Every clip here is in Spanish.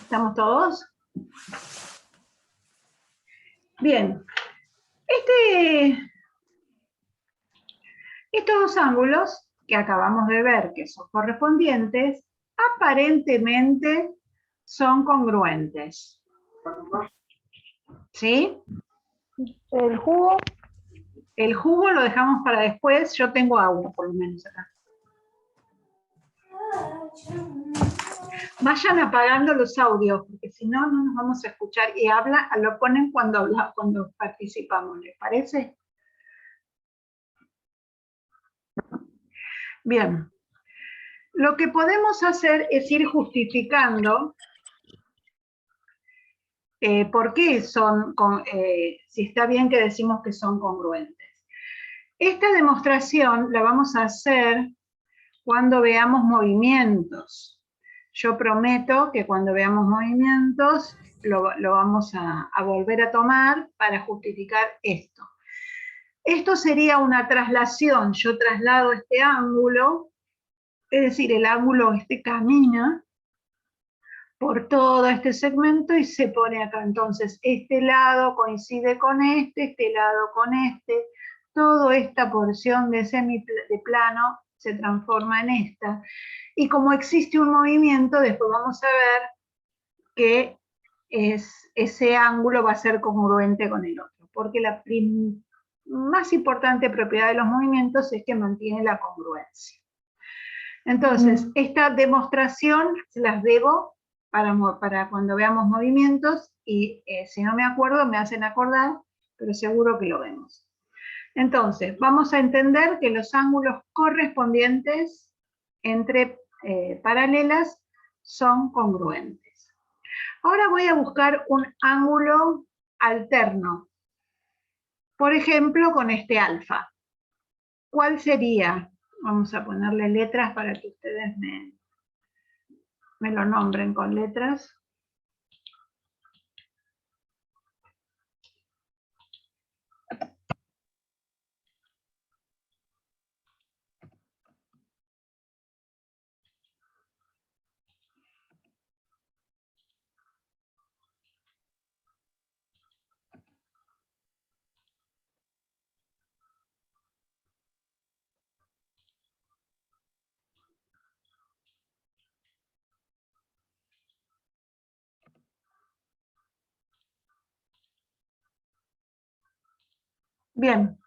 ¿Estamos todos? Bien. Estos dos ángulos que acabamos de ver, que son correspondientes, aparentemente son congruentes. ¿Sí? El jugo. El jugo lo dejamos para después. Yo tengo agua, por lo menos acá. Vayan apagando los audios, porque si no, no nos vamos a escuchar. Y lo ponen cuando participamos, ¿les parece? Bien. Lo que podemos hacer es ir justificando por qué si está bien que decimos que son congruentes. Esta demostración la vamos a hacer cuando veamos movimientos. Yo prometo que cuando veamos movimientos lo vamos a volver a tomar para justificar esto. Esto sería una traslación. Yo traslado este ángulo, es decir, el ángulo camina por todo este segmento y se pone acá. Entonces, este lado coincide con este lado con este. Toda esta porción de plano se transforma en esta. Y como existe un movimiento, después vamos a ver que ese ángulo va a ser congruente con el otro. Porque la más importante propiedad de los movimientos es que mantiene la congruencia. Entonces, esta demostración se las debo para cuando veamos movimientos y si no me acuerdo me hacen acordar, pero seguro que lo vemos. Entonces, vamos a entender que los ángulos correspondientes entre paralelas son congruentes. Ahora voy a buscar un ángulo alterno, por ejemplo con este alfa. ¿Cuál sería? Vamos a ponerle letras para que ustedes me lo nombren con letras. Bien.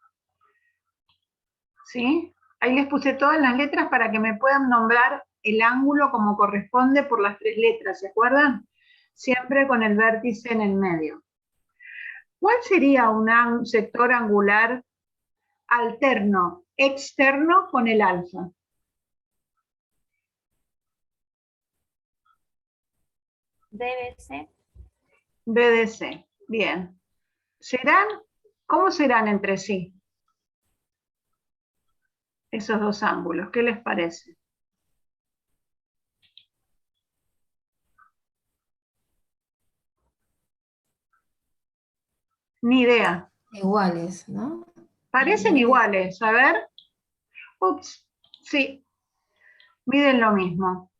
¿Sí? Ahí les puse todas las letras para que me puedan nombrar el ángulo como corresponde por las 3 letras, ¿se acuerdan? Siempre con el vértice en el medio. ¿Cuál sería un sector angular alterno, externo con el alfa? BBC. BDC, bien. ¿Cómo serán entre sí esos dos ángulos? ¿Qué les parece? Ni idea. Iguales, ¿no? Parecen iguales, a ver. Ups, sí, miden lo mismo.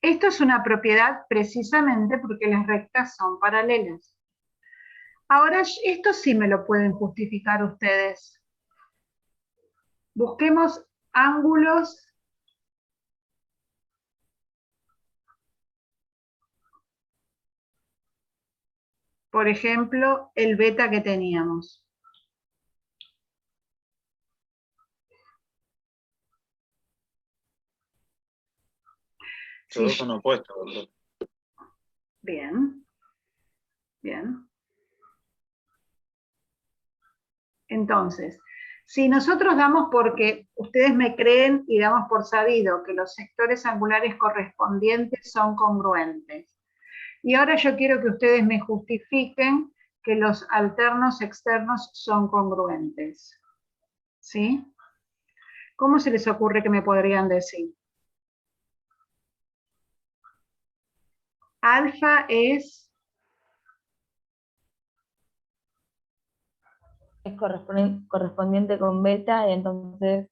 Esto es una propiedad precisamente porque las rectas son paralelas. Ahora, esto sí me lo pueden justificar ustedes. Busquemos ángulos por ejemplo, el beta que teníamos. Todos son opuestos, ¿verdad? Bien. Bien. Entonces, si nosotros damos porque ustedes me creen y damos por sabido que los sectores angulares correspondientes son congruentes. Y ahora yo quiero que ustedes me justifiquen que los alternos externos son congruentes. ¿Sí? ¿Cómo se les ocurre que me podrían decir? Alfa es Es correspondiente con beta, y entonces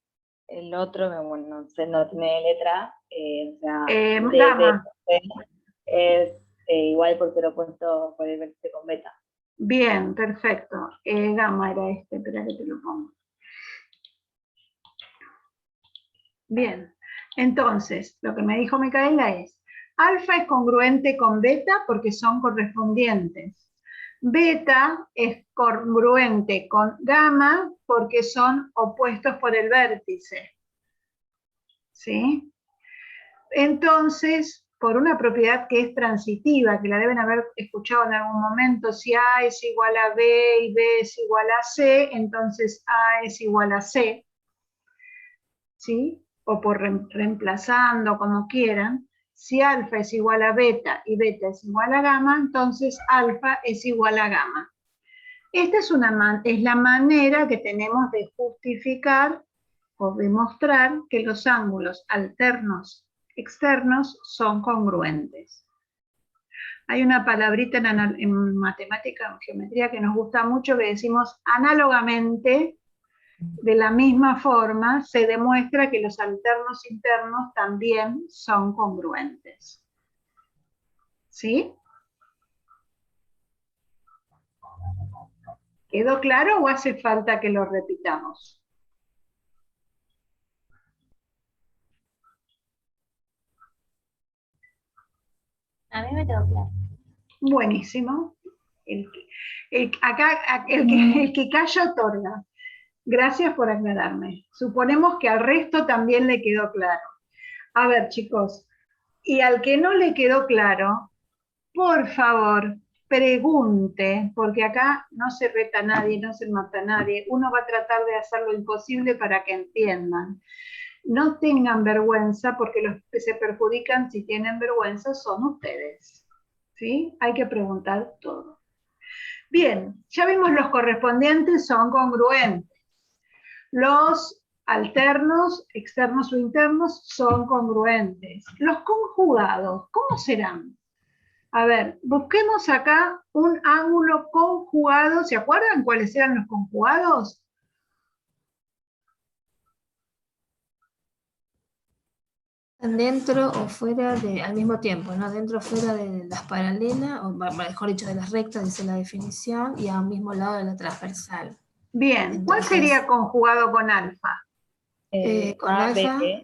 el otro, que bueno, no sé, no tiene letra, o sea, Gamma. es igual por ser opuesto por el vértice con beta. Bien, perfecto. Gamma era este, espera que te lo pongo. Bien, entonces, lo que me dijo Micaela es, alfa es congruente con beta porque son correspondientes. Beta es congruente con gamma porque son opuestos por el vértice. ¿Sí? Entonces, por una propiedad que es transitiva, que la deben haber escuchado en algún momento, si A es igual a B y B es igual a C, entonces A es igual a C. ¿Sí? O por reemplazando, como quieran. Si alfa es igual a beta y beta es igual a gamma, entonces alfa es igual a gamma. Esta es la manera que tenemos de justificar o demostrar que los ángulos alternos externos son congruentes. Hay una palabrita en matemática, en geometría, que nos gusta mucho, que decimos análogamente. De la misma forma, se demuestra que los alternos internos también son congruentes. ¿Sí? ¿Quedó claro o hace falta que lo repitamos? A mí me quedó claro. Buenísimo. El que calla otorga. Gracias por aclararme. Suponemos que al resto también le quedó claro. A ver, chicos, y al que no le quedó claro, por favor, pregunte, porque acá no se reta a nadie, no se mata a nadie. Uno va a tratar de hacer lo imposible para que entiendan. No tengan vergüenza, porque los que se perjudican si tienen vergüenza son ustedes. ¿Sí? Hay que preguntar todo. Bien, ya vimos los correspondientes son congruentes. Los alternos, externos o internos, son congruentes. Los conjugados, ¿cómo serán? A ver, busquemos acá un ángulo conjugado. ¿Se acuerdan cuáles eran los conjugados? Dentro o fuera al mismo tiempo, ¿no? Dentro o fuera de las paralelas, o mejor dicho, de las rectas, dice la definición, y al mismo lado de la transversal. Bien, ¿cuál Entonces, sería conjugado con alfa? Con A, alfa, B,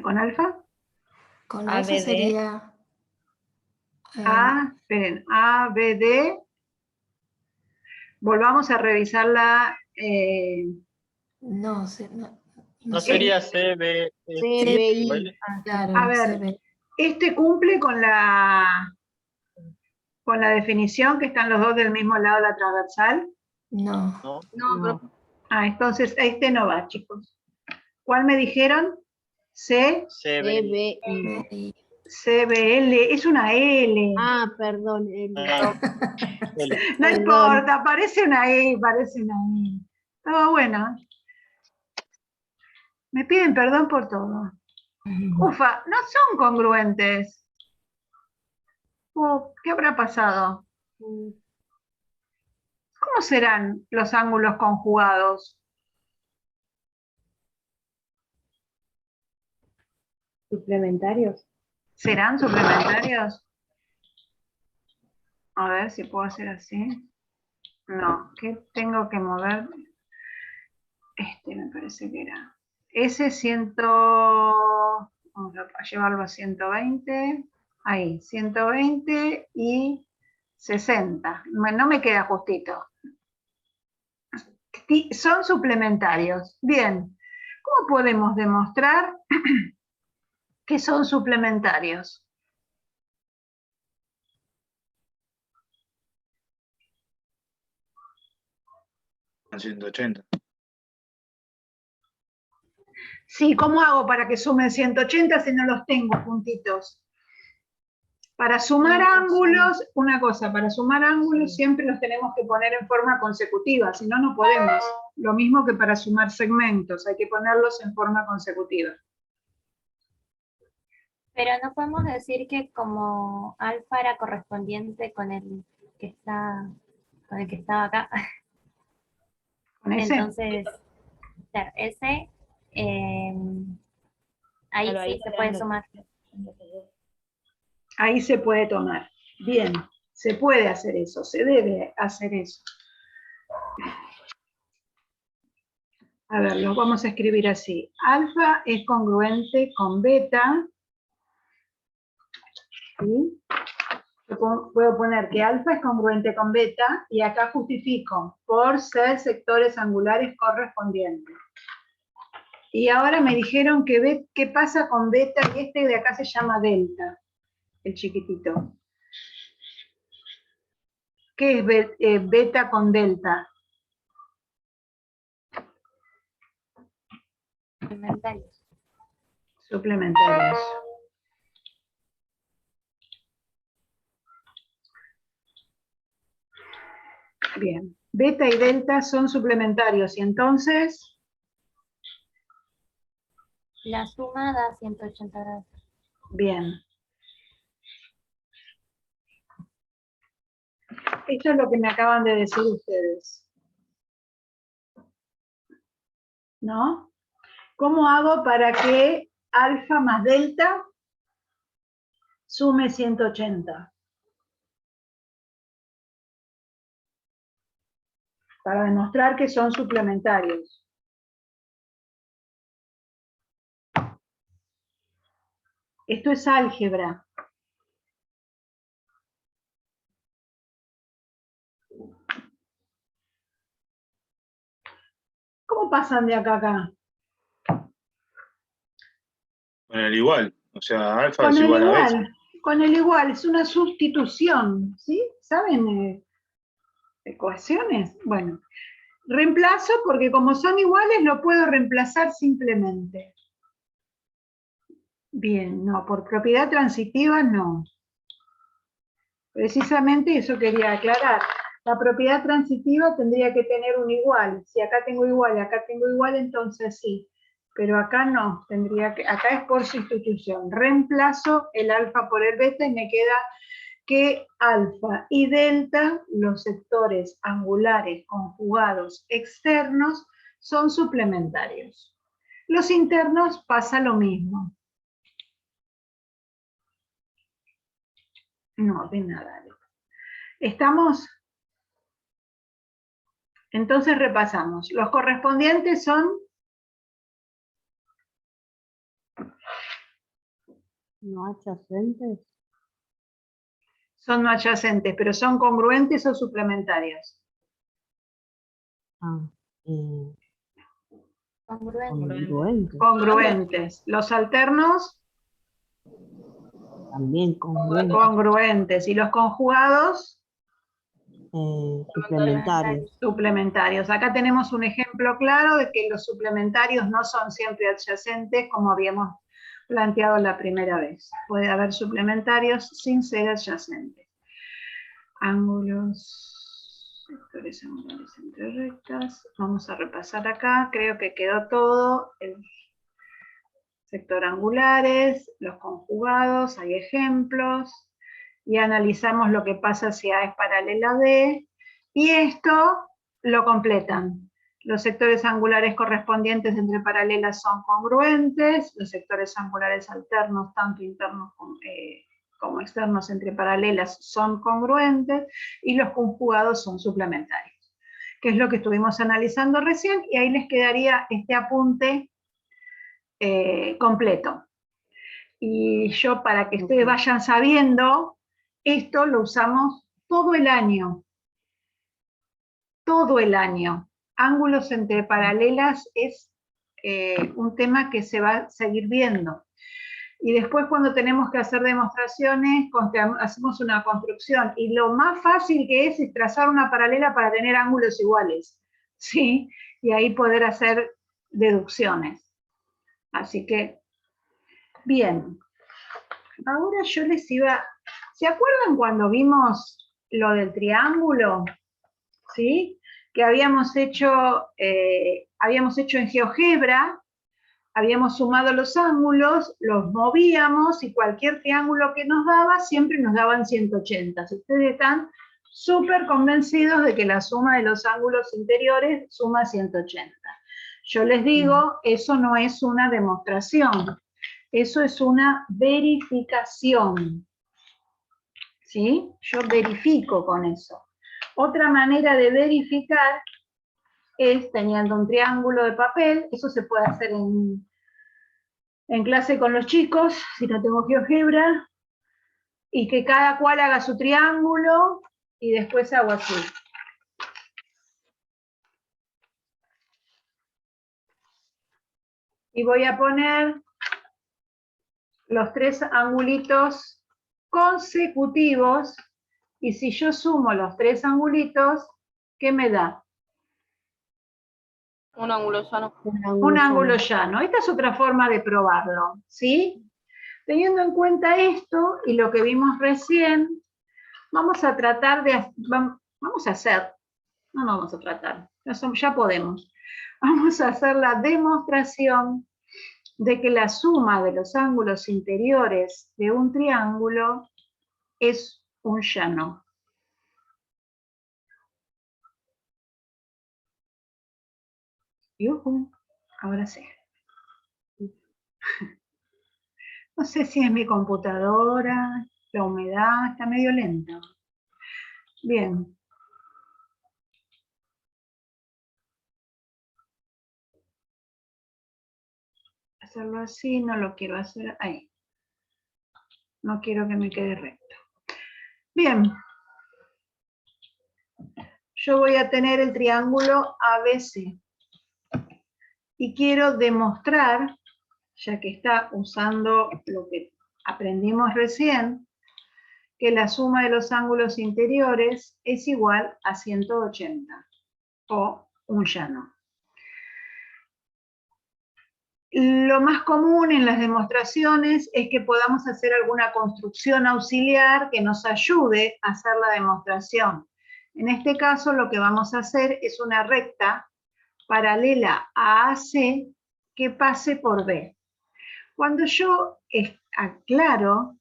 ¿Con alfa? con A, alfa B, D. sería... Esperen, A, B, D. Volvamos a revisar la... no ¿No sería C, B, CBI. claro, a ver, CB. este cumple con la definición que están los dos del mismo lado de la transversal. No. ¿no? No, Entonces este no va, chicos. ¿Cuál me dijeron? C, CBI. CBI. CBL, es una L. Ah, perdón. Ah, L. No perdón. importa, parece una E, parece una E. Todo bueno. Me piden perdón por todo. Ufa, no son congruentes. ¿Qué habrá pasado? ¿Cómo serán los ángulos conjugados? Suplementarios. ¿Serán suplementarios? A ver si puedo hacer así. No, ¿qué tengo que mover? Este me parece que era. Ese 100, vamos a llevarlo a 120. Ahí, 120 y 60. No me queda justito. Son suplementarios. Bien, ¿cómo podemos demostrar que son suplementarios? A 180. Sí, ¿cómo hago para que sumen 180 si no los tengo juntitos? Para sumar ángulos, una cosa, para sumar ángulos siempre los tenemos que poner en forma consecutiva, si no, no podemos. Lo mismo que para sumar segmentos, hay que ponerlos en forma consecutiva. Pero no podemos decir que como alfa era correspondiente con el que está, con el que estaba acá. ¿Con ese? Entonces, Claro, ese, ahí Claro, sí se puede quedan sumar. los dos. Ahí se puede tomar. Bien, se puede hacer eso, se debe hacer eso. A ver, los vamos a escribir así. Alfa es congruente con beta. ¿Sí? Puedo poner que alfa es congruente con beta y acá justifico por ser sectores angulares correspondientes. Y ahora me dijeron que qué pasa con beta y este de acá se llama delta, el chiquitito. ¿Qué es beta con delta? Suplementarios. Suplementarios. Bien, beta y delta son suplementarios y entonces La suma da 180 grados. bien. Esto es lo que me acaban de decir ustedes. ¿No? ¿Cómo hago para que alfa más delta sume 180? Para demostrar que son suplementarios. Esto es álgebra. ¿Cómo pasan de acá a acá? Con el igual. O sea, alfa Con es el igual a beta. igual. Con el igual, es una sustitución. ¿Sí? ¿Saben ecuaciones? Bueno, reemplazo porque como son iguales lo puedo reemplazar simplemente. Bien, no, por propiedad transitiva no. Precisamente eso quería aclarar. La propiedad transitiva tendría que tener un igual. Si acá tengo igual y acá tengo igual, entonces sí. Pero acá no, acá es por sustitución. Reemplazo el alfa por el beta y me queda que alfa y delta, los sectores angulares conjugados externos, son suplementarios. Los internos pasa lo mismo. No, de nada. ¿Estamos? Entonces repasamos. Los correspondientes son No adyacentes. no adyacentes, pero son congruentes o suplementarios. Ah, Congruente. congruentes. Congruentes. Los alternos, También congruentes. congruentes. Y los conjugados, Suplementarios. suplementarios. Acá tenemos un ejemplo claro de que los suplementarios no son siempre adyacentes, como habíamos planteado la primera vez. Puede haber suplementarios sin ser adyacentes. Ángulos, sectores angulares entre rectas. Vamos a repasar acá, creo que quedó todo. El sector angulares, los conjugados, hay ejemplos. Y analizamos lo que pasa si A es paralela a B. Y esto lo completan. Los sectores angulares correspondientes entre paralelas son congruentes. Los sectores angulares alternos, tanto internos como externos entre paralelas, son congruentes. Y los conjugados son suplementarios, que es lo que estuvimos analizando recién. Y ahí les quedaría este apunte completo. Y yo, para que ustedes vayan sabiendo, esto lo usamos todo el año. Todo el año. Ángulos entre paralelas es un tema que se va a seguir viendo. Y después, cuando tenemos que hacer demostraciones, hacemos una construcción. Y lo más fácil que es trazar una paralela para tener ángulos iguales, ¿sí? Y ahí poder hacer deducciones. Así que, bien. Ahora yo les iba... ¿Se acuerdan cuando vimos lo del triángulo? ¿Sí? Que habíamos hecho en GeoGebra, habíamos sumado los ángulos, los movíamos y cualquier triángulo que nos daba, siempre nos daban 180. Si ustedes están súper convencidos de que la suma de los ángulos interiores suma 180. Yo les digo, eso no es una demostración, eso es una verificación. ¿Sí? Yo verifico con eso. Otra manera de verificar es teniendo un triángulo de papel, eso se puede hacer en clase con los chicos, si no tengo GeoGebra, y que cada cual haga su triángulo, y después hago así. Y voy a poner los 3 angulitos consecutivos, y si yo sumo los 3 angulitos, ¿qué me da? Un ángulo llano. Un ángulo llano. Esta es otra forma de probarlo, ¿sí? Teniendo en cuenta esto y lo que vimos recién, vamos a tratar de, vamos a hacer, no vamos a tratar, ya podemos. Vamos a hacer la demostración de que la suma de los ángulos interiores de un triángulo es un llano. ¡Yujú! Ahora sí. No sé si es mi computadora, la humedad, está medio lenta. Bien. Hacerlo así, no lo quiero hacer ahí. No quiero que me quede recto. Bien. Yo voy a tener el triángulo ABC. Y quiero demostrar, ya que está usando lo que aprendimos recién, que la suma de los ángulos interiores es igual a 180, o un llano. Lo más común en las demostraciones es que podamos hacer alguna construcción auxiliar que nos ayude a hacer la demostración. En este caso lo que vamos a hacer es una recta paralela a AC que pase por B. Cuando yo aclaro,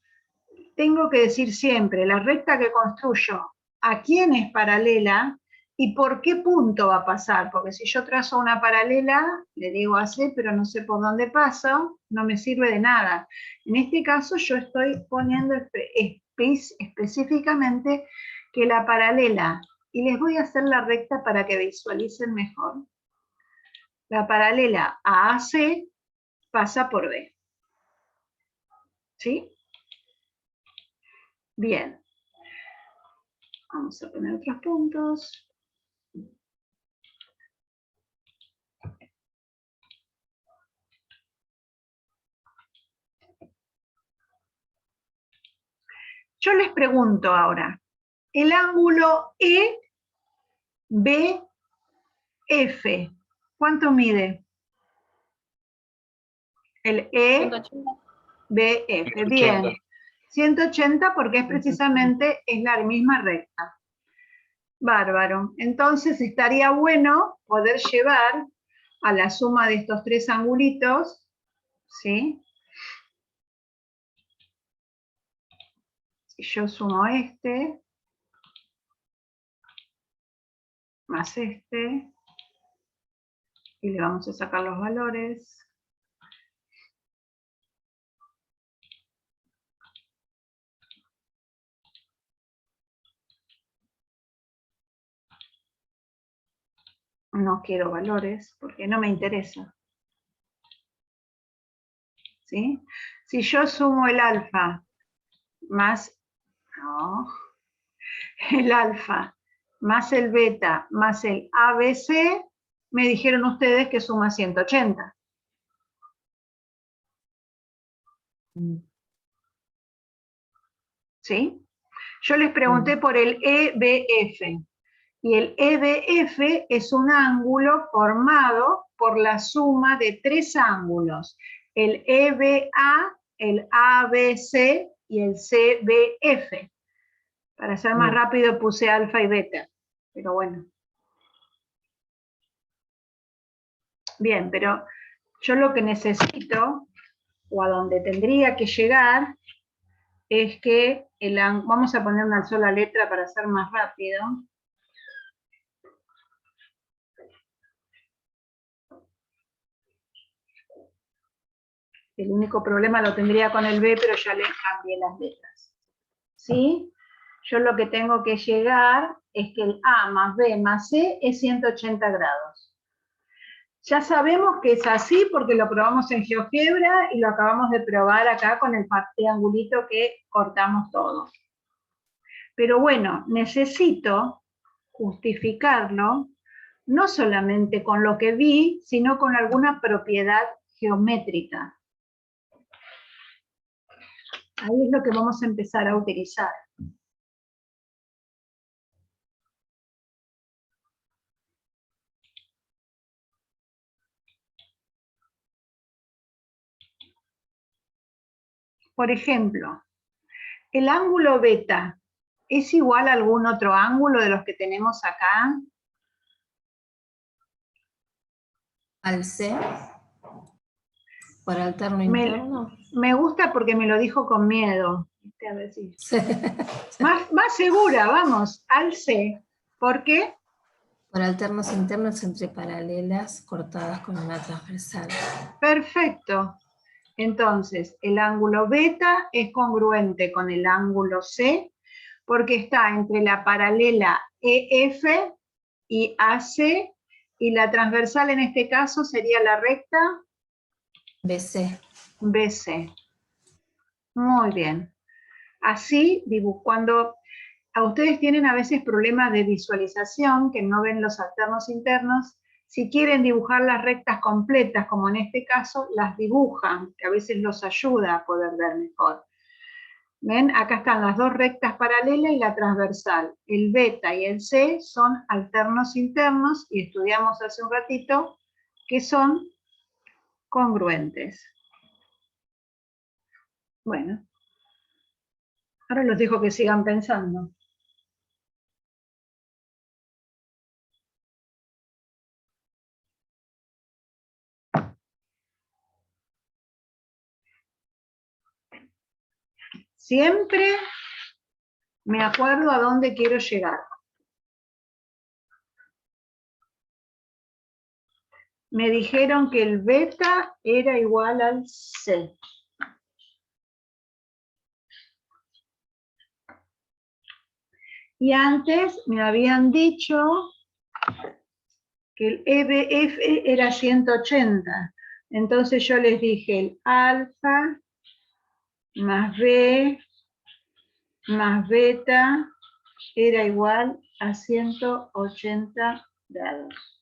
tengo que decir siempre la recta que construyo, a quién es paralela y por qué punto va a pasar, porque si yo trazo una paralela, le digo AC, pero no sé por dónde paso, no me sirve de nada. En este caso yo estoy poniendo específicamente que la paralela, y les voy a hacer la recta para que visualicen mejor. La paralela a AC pasa por B. ¿Sí? Bien. Vamos a poner otros puntos. Yo les pregunto ahora, el ángulo EBF, ¿cuánto mide? El 180. EBF, bien. 180 porque es precisamente la misma recta. Bárbaro. Entonces estaría bueno poder llevar a la suma de estos 3 angulitos, ¿sí? Si yo sumo este, más este, y le vamos a sacar los valores. No quiero valores porque no me interesa. ¿Sí? Si yo sumo el alfa más, no, el alfa más el beta más el ABC, me dijeron ustedes que suma 180. ¿Sí? Yo les pregunté por el EBF. Y el EBF es un ángulo formado por la suma de 3 ángulos. El EBA, el ABC y el CBF. Para ser más rápido puse alfa y beta. Pero bueno. Bien, pero yo lo que necesito, o a donde tendría que llegar, es que vamos a poner una sola letra para ser más rápido. El único problema lo tendría con el B, pero ya le cambié las letras. ¿Sí? Yo lo que tengo que llegar es que el A más B más C es 180 grados. Ya sabemos que es así porque lo probamos en GeoGebra y lo acabamos de probar acá con el triangulito que cortamos todo. Pero bueno, necesito justificarlo no solamente con lo que vi, sino con alguna propiedad geométrica. Ahí es lo que vamos a empezar a utilizar. Por ejemplo, el ángulo beta, ¿es igual a algún otro ángulo de los que tenemos acá? Al C, por alterno interno. Me gusta porque me lo dijo con miedo. A ver si... más segura, vamos, al C. ¿Por qué? Por alternos internos entre paralelas cortadas con una transversal. Perfecto. Entonces, el ángulo beta es congruente con el ángulo C porque está entre la paralela EF y AC, y la transversal en este caso sería la recta BC. BC. Muy bien. Así, cuando a ustedes tienen a veces problemas de visualización, que no ven los alternos internos, si quieren dibujar las rectas completas, como en este caso, las dibujan, que a veces los ayuda a poder ver mejor. ¿Ven? Acá están las dos rectas paralelas y la transversal. El beta y el C son alternos internos, y estudiamos hace un ratito que son congruentes. Bueno, ahora los dejo que sigan pensando. Siempre me acuerdo a dónde quiero llegar. Me dijeron que el beta era igual al C. Y antes me habían dicho que el EBF era 180. Entonces yo les dije el alfa más B más beta era igual a 180 grados.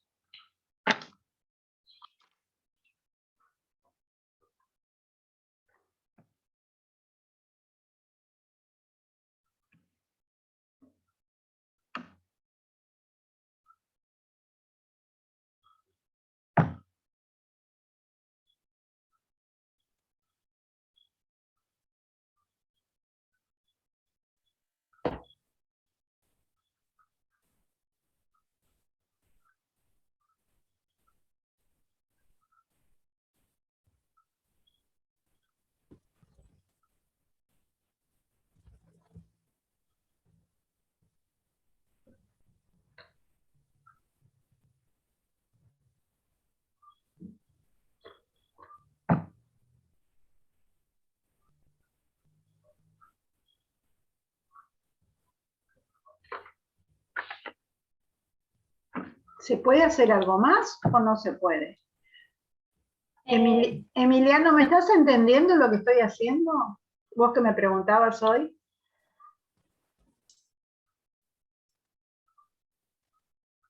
¿Se puede hacer algo más o no se puede? Emiliano, ¿me estás entendiendo lo que estoy haciendo? Vos que me preguntabas hoy.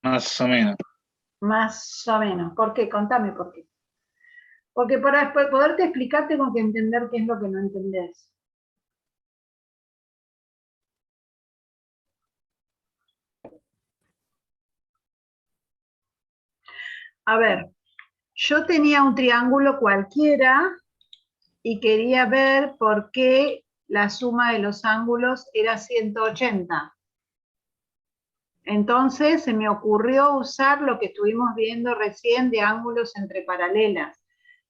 Más o menos. Más o menos. ¿Por qué? Contame por qué. Porque para poderte explicar tengo que entender qué es lo que no entendés. A ver, yo tenía un triángulo cualquiera y quería ver por qué la suma de los ángulos era 180. Entonces se me ocurrió usar lo que estuvimos viendo recién de ángulos entre paralelas.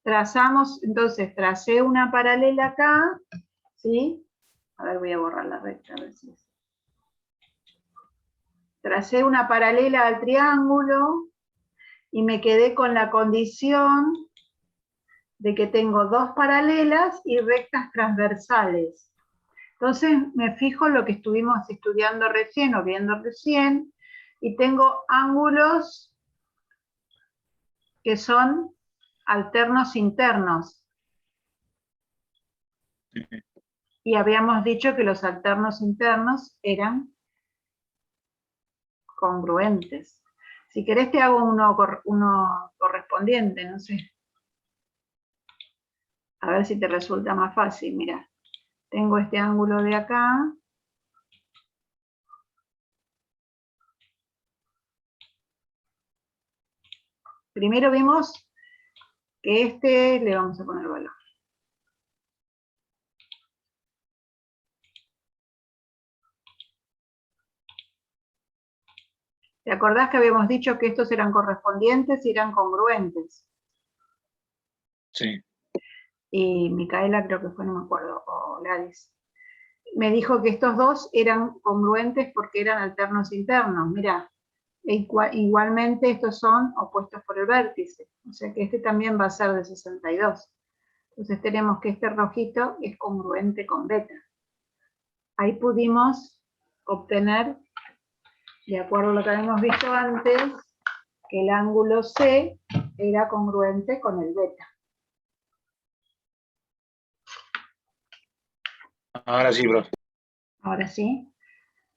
Trazamos, entonces tracé una paralela acá, ¿sí? A ver, voy a borrar la recta, a ver si es. Tracé una paralela al triángulo y me quedé con la condición de que tengo dos paralelas y rectas transversales. Entonces me fijo en lo que estuvimos estudiando recién o viendo recién, y tengo ángulos que son alternos internos. Sí. Y habíamos dicho que los alternos internos eran congruentes. Si querés te hago uno correspondiente, no sé. A ver si te resulta más fácil, mira. Tengo este ángulo de acá. Primero vimos que este le vamos a poner valor. ¿Te acordás que habíamos dicho que estos eran correspondientes y eran congruentes? Sí. Y Micaela creo que fue, no me acuerdo, o Gladys. Me dijo que estos dos eran congruentes porque eran alternos internos. Mirá, igualmente estos son opuestos por el vértice. O sea que este también va a ser de 62. Entonces tenemos que este rojito es congruente con beta. Ahí pudimos obtener, de acuerdo a lo que habíamos visto antes, que el ángulo C era congruente con el beta. Ahora sí, profe. Ahora sí.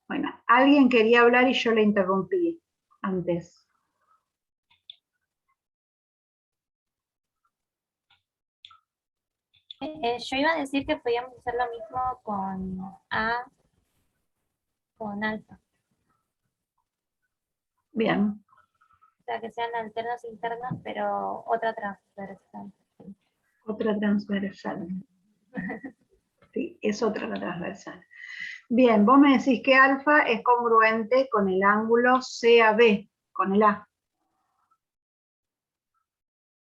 Bueno, alguien quería hablar y yo le interrumpí antes. Yo iba a decir que podíamos hacer lo mismo con A, con alfa. Bien, O sea, que sean alternos internos, pero otra transversal. otra transversal. Sí, es otra la transversal. Bien, vos me decís que alfa es congruente con el ángulo CAB, con el A.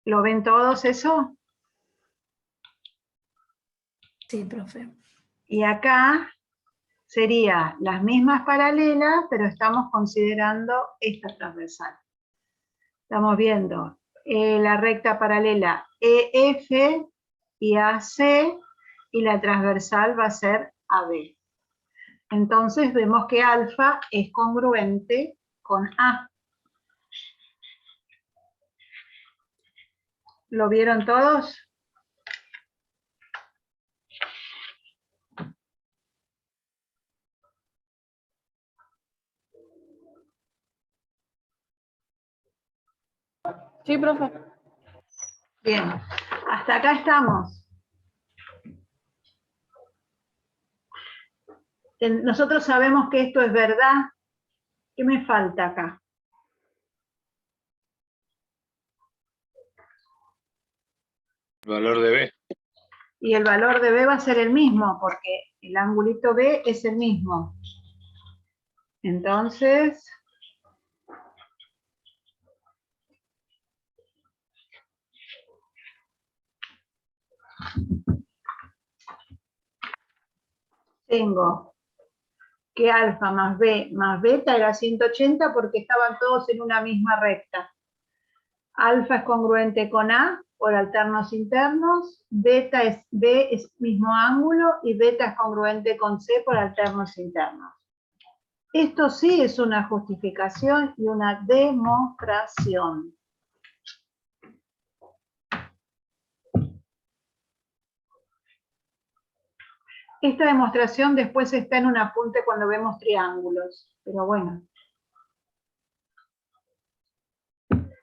¿Lo ven todos eso? Sí, profe. Y acá sería las mismas paralelas, pero estamos considerando esta transversal. Estamos viendo la recta paralela EF y AC, y la transversal va a ser AB. Entonces vemos que alfa es congruente con A. ¿Lo vieron todos? Sí, profe. Bien, hasta acá estamos. Nosotros sabemos que esto es verdad. ¿Qué me falta acá? El valor de B. Y el valor de B va a ser el mismo, porque el angulito B es el mismo. Entonces, tengo que alfa más B más beta era 180 porque estaban todos en una misma recta. Alfa es congruente con A por alternos internos, beta es B es mismo ángulo y beta es congruente con C por alternos internos. Esto sí es una justificación y una demostración. Esta demostración después está en un apunte cuando vemos triángulos, pero bueno.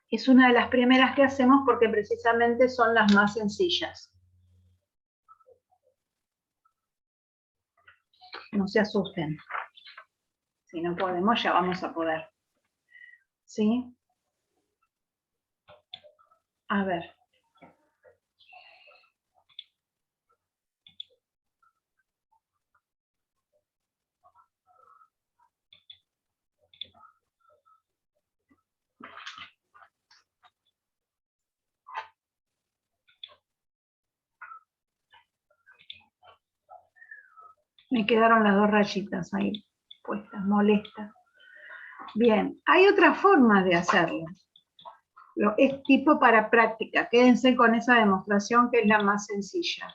Es una de las primeras que hacemos porque precisamente son las más sencillas. No se asusten. Si no podemos, ya vamos a poder. ¿Sí? A ver. Me quedaron las dos rayitas ahí puestas, molestas. Bien, hay otra forma de hacerlo. Es tipo para práctica. Quédense con esa demostración que es la más sencilla.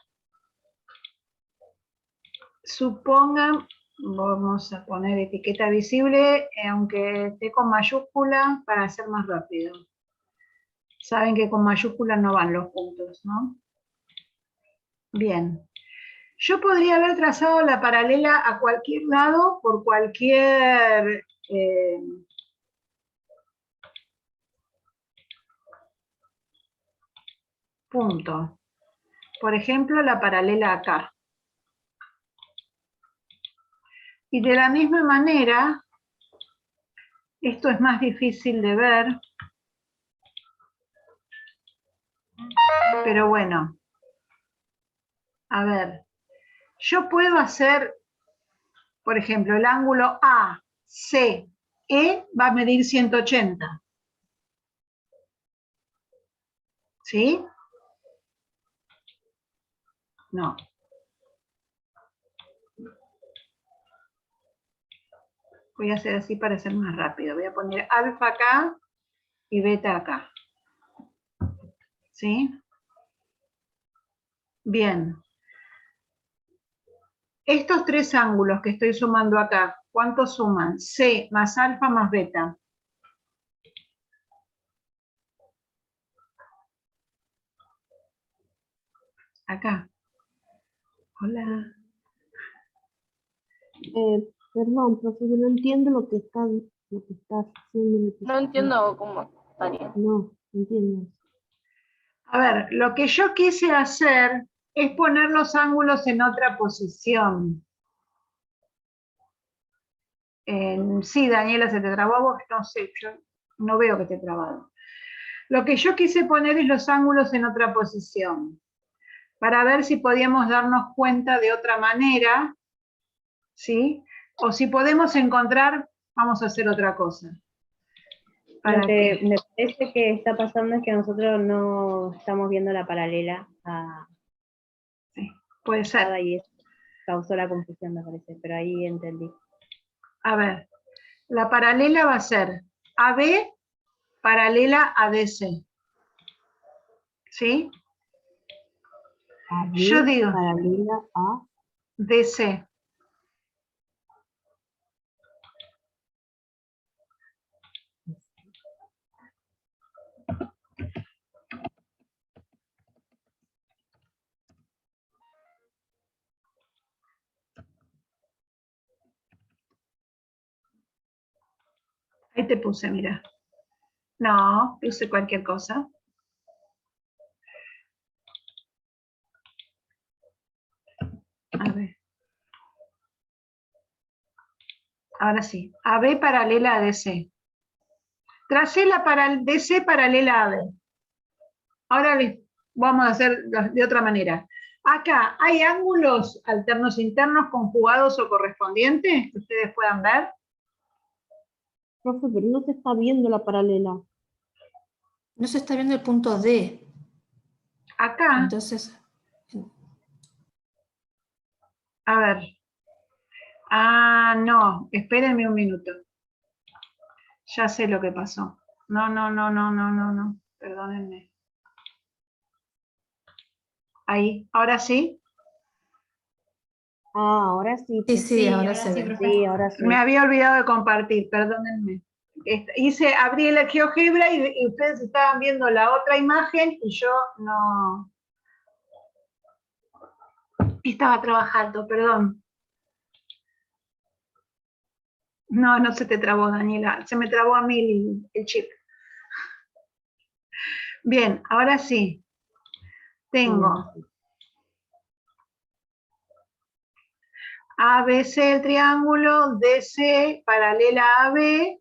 Supongan, vamos a poner etiqueta visible, aunque esté con mayúscula, para hacer más rápido. Saben que con mayúscula no van los puntos, ¿no? Bien. Yo podría haber trazado la paralela a cualquier lado por cualquier punto. Por ejemplo, la paralela acá. Y de la misma manera, esto es más difícil de ver, pero bueno, a ver, yo puedo hacer, por ejemplo, el ángulo ACE va a medir 180. ¿Sí? No. Voy a hacer así para hacer más rápido. Voy a poner alfa acá y beta acá. ¿Sí? Bien. Estos tres ángulos que estoy sumando acá, ¿cuántos suman? C más alfa más beta. Acá. Hola. Perdón, profe, yo no entiendo lo que está haciendo. No entiendo cómo estaría. No, entiendo. A ver, lo que yo quise hacer es poner los ángulos en otra posición. Sí, Daniela, ¿se te trabó a vos? No sé, yo no veo que esté trabado. Lo que yo quise poner es los ángulos en otra posición, para ver si podíamos darnos cuenta de otra manera, ¿sí? O si podemos encontrar, vamos a hacer otra cosa. Lo que me parece que está pasando es que nosotros no estamos viendo la paralela a Sí, puede ser. y eso causó la confusión, me parece, pero ahí entendí. A ver, la paralela va a ser AB paralela a DC. ¿Sí? Yo digo paralela a DC. Ahí te puse, mira. No, puse cualquier cosa. A ver. Ahora sí. AB paralela a DC. Tracé la DC paralela a AB. Ahora vamos a hacer de otra manera. Acá, ¿hay ángulos alternos internos conjugados o correspondientes que ustedes puedan ver? Profe, pero no se está viendo la paralela. No se está viendo el punto D. Acá, Entonces, a ver. Ah, no, espérenme un minuto. Ya sé lo que pasó. No. Perdónenme. Ahí, ¿ahora sí? Ah, ahora sí. sí, ahora se ve. Sí, ahora sí. Me había olvidado de compartir, perdónenme. Abrí el GeoGebra y ustedes estaban viendo la otra imagen y yo no estaba trabajando, perdón. No se te trabó, Daniela, se me trabó a mí el chip. Bien, ahora sí. Tengo ABC el triángulo, DC paralela a AB,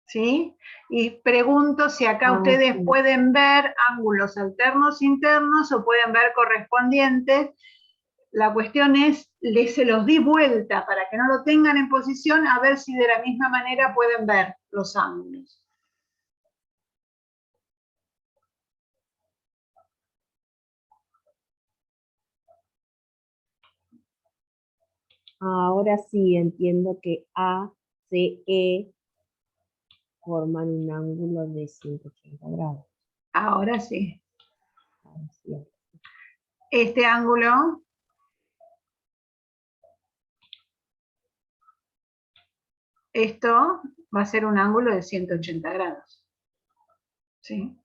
¿sí? Y pregunto si acá ustedes pueden ver ángulos alternos internos o pueden ver correspondientes. La cuestión es, se los di vuelta para que no lo tengan en posición, a ver si de la misma manera pueden ver los ángulos. Ahora sí entiendo que ACE forman un ángulo de 180 grados. Ahora sí. Así es. Este ángulo esto va a ser un ángulo de 180 grados. ¿Sí?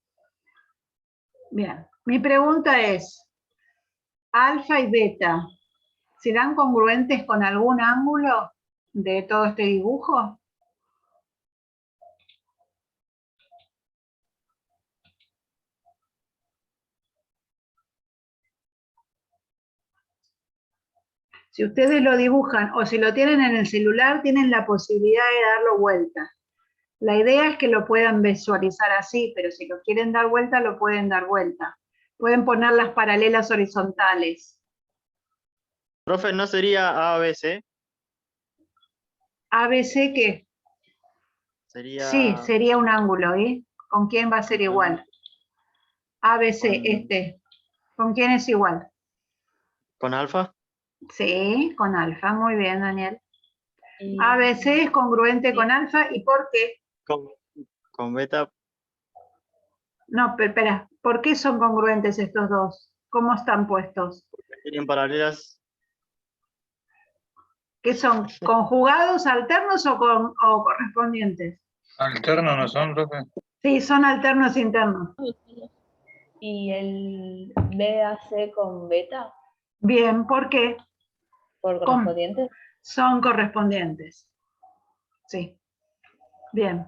Bien. Mi pregunta es, alfa y beta, ¿serán congruentes con algún ángulo de todo este dibujo? Si ustedes lo dibujan o si lo tienen en el celular, tienen la posibilidad de darlo vuelta. La idea es que lo puedan visualizar así, pero si lo quieren dar vuelta, lo pueden dar vuelta. Pueden poner las paralelas horizontales. Profe, ¿no sería ABC? ABC, ¿qué? Sería Sí, sería un ángulo, ¿eh? ¿Con quién va a ser igual? ABC, Con- este. ¿Con quién es igual? con alfa. Sí, con alfa. Muy bien, Daniel. Y- ABC es congruente Sí. con alfa. ¿Y por qué? Con beta. No, pero espera. ¿Por qué son congruentes estos dos? ¿Cómo están puestos? Tienen paralelas. ¿Qué son? ¿Conjugados, alternos o correspondientes? ¿Alternos no son, profe? Sí, son alternos internos. ¿Y el BAC con beta Bien, ¿por qué? por ¿Cómo? correspondiente? Son correspondientes. Sí. Bien.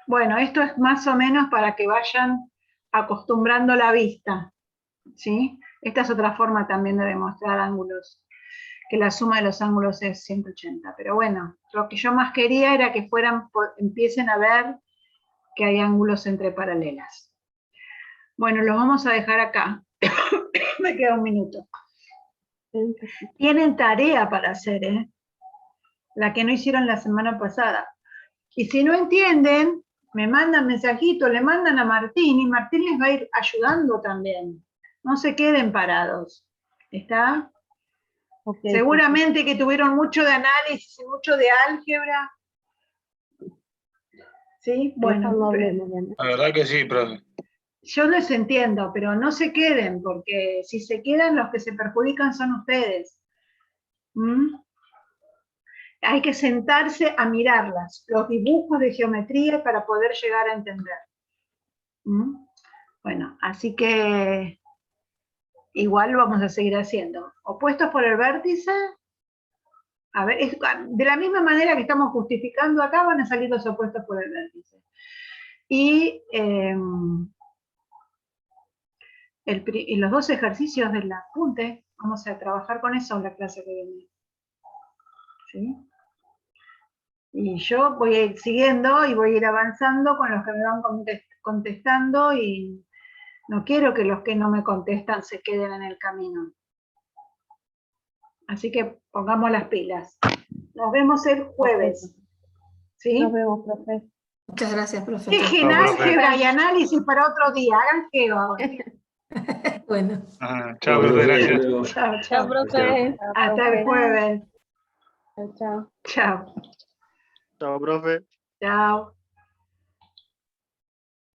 Bueno, esto es más o menos para que vayan acostumbrando la vista. ¿Sí? Esta es otra forma también de demostrar ángulos, que la suma de los ángulos es 180. Pero bueno, lo que yo más quería era que empiecen a ver que hay ángulos entre paralelas. Bueno, los vamos a dejar acá. Me queda un minuto. Tienen tarea para hacer, ¿eh? La que no hicieron la semana pasada. Y si no entienden, me mandan mensajito, le mandan a Martín y Martín les va a ir ayudando también. No se queden parados. ¿Está? Ok, Seguramente que tuvieron mucho de análisis y mucho de álgebra. ¿Sí? Bueno, Bueno, no hablemos, Diana. La verdad que sí, profe. yo les entiendo, pero no se queden, porque si se quedan, los que se perjudican son ustedes. ¿Mm? Hay que sentarse a mirarlas, los dibujos de geometría para poder llegar a entender. ¿Mm? Bueno, así que igual lo vamos a seguir haciendo. Opuestos por el vértice, a ver, de la misma manera que estamos justificando acá, van a salir los opuestos por el vértice. Y los dos ejercicios del apunte, vamos a trabajar con eso en la clase que viene. ¿Sí? Y yo voy a ir siguiendo y voy a ir avanzando con los que me van contestando y no quiero que los que no me contestan se queden en el camino. Así que pongamos las pilas. Nos vemos el jueves. ¿Sí? Nos vemos, profe. Muchas gracias, profe. Dejen Chao, profe. álgebra y análisis para otro día. Hagan geo ahora. Bueno. Chao, profe, gracias. Chao, Chao, chao. profe. Hasta el jueves. Chao. Chao. Chao, profe. Chao.